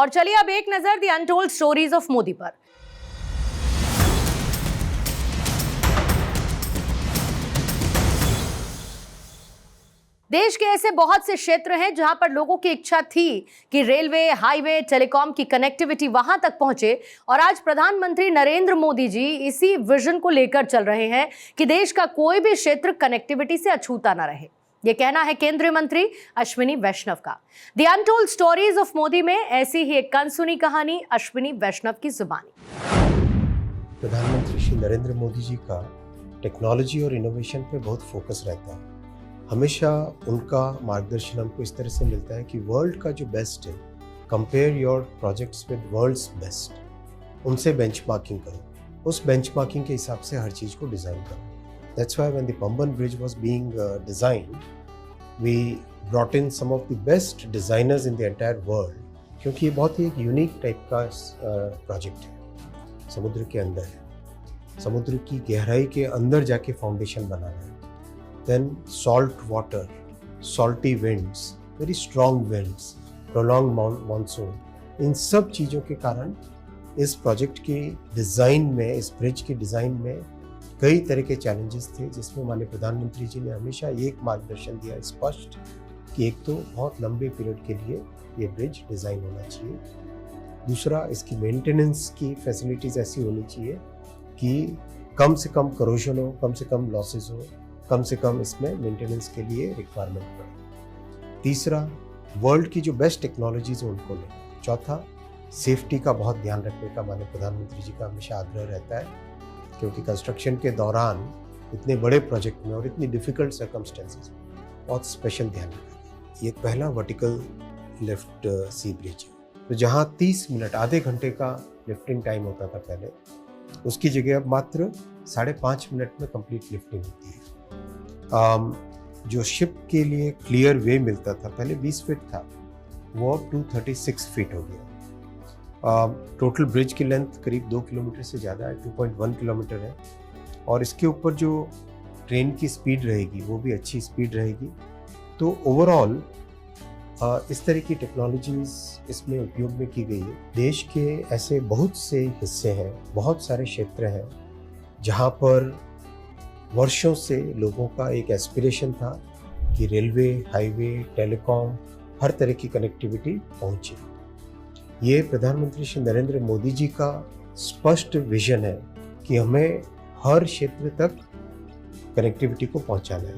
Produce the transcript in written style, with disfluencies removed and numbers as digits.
और चलिए अब एक नजर the untold stories of Modi पर। देश के ऐसे बहुत से क्षेत्र हैं जहां पर लोगों की इच्छा थी कि रेलवे, हाईवे, टेलीकॉम की कनेक्टिविटी वहां तक पहुंचे, और आज प्रधानमंत्री नरेंद्र मोदी जी इसी विजन को लेकर चल रहे हैं कि देश का कोई भी क्षेत्र कनेक्टिविटी से अछूता ना रहे। ये कहना है केंद्रीय मंत्री अश्विनी वैष्णव का। The untold stories of Modi में ऐसी ही एक अनसुनी कहानी अश्विनी वैष्णव की जुबानी। प्रधानमंत्री श्री नरेंद्र मोदी जी का टेक्नोलॉजी और इनोवेशन पे बहुत फोकस रहता है। हमेशा उनका मार्गदर्शन हमको इस तरह से मिलता है कि वर्ल्ड का जो बेस्ट है, compare your projects with world's best, उनसे बेंचमार्किंग करो, उस बेंचमार्किंग के हिसाब से हर चीज़ को डिज़ाइन करो। That's why when the Pamban Bridge was being designed, we brought in some of the best designers in the entire world, क्योंकि ये बहुत ही एक यूनिक टाइप का प्रोजेक्ट है। समुद्र के अंदर है, समुद्र की गहराई के अंदर जाके फाउंडेशन बनाना है। Then salt water, salty winds, very strong winds, prolong monsoon, इन सब चीज़ों के कारण इस प्रोजेक्ट के डिज़ाइन में, इस ब्रिज के डिज़ाइन में कई तरह के चैलेंजेस थे, जिसमें माननीय प्रधानमंत्री जी ने हमेशा एक मार्गदर्शन दिया स्पष्ट कि एक तो बहुत लंबे पीरियड के लिए ये ब्रिज डिज़ाइन होना चाहिए, दूसरा इसकी मेंटेनेंस की फैसिलिटीज़ ऐसी होनी चाहिए कि कम से कम करोजन हो, कम से कम लॉसेस हो, कम से कम इसमें मेंटेनेंस के लिए रिक्वायरमेंट पड़े, तीसरा वर्ल्ड की जो बेस्ट टेक्नोलॉजीज़ हैं उनको लें, चौथा सेफ्टी का बहुत ध्यान रखने का माननीय प्रधानमंत्री जी का हमेशा आग्रह रहता है, क्योंकि कंस्ट्रक्शन के दौरान इतने बड़े प्रोजेक्ट में और इतनी डिफ़िकल्ट सर्कमस्टेंसेस में बहुत स्पेशल ध्यान रखा। ये पहला वर्टिकल लिफ्ट सी ब्रिज है, तो जहाँ 30 मिनट, आधे घंटे का लिफ्टिंग टाइम होता था पहले, उसकी जगह अब मात्र 5.5 मिनट में कंप्लीट लिफ्टिंग होती है। जो शिप के लिए क्लियर वे मिलता था, पहले 20 फीट था, वो अब 236 फीट हो गया। टोटल ब्रिज की लेंथ करीब 2 किलोमीटर से ज़्यादा है, 2.1 किलोमीटर है, और इसके ऊपर जो ट्रेन की स्पीड रहेगी वो भी अच्छी स्पीड रहेगी। तो ओवरऑल इस तरह की टेक्नोलॉजीज़ इसमें उपयोग में की गई है। देश के ऐसे बहुत से हिस्से हैं, बहुत सारे क्षेत्र हैं जहाँ पर वर्षों से लोगों का एक एस्पिरेशन था कि रेलवे, हाईवे, टेलीकॉम, हर तरह की कनेक्टिविटी पहुँचे। ये प्रधानमंत्री श्री नरेंद्र मोदी जी का स्पष्ट विजन है कि हमें हर क्षेत्र तक कनेक्टिविटी को पहुंचाना है।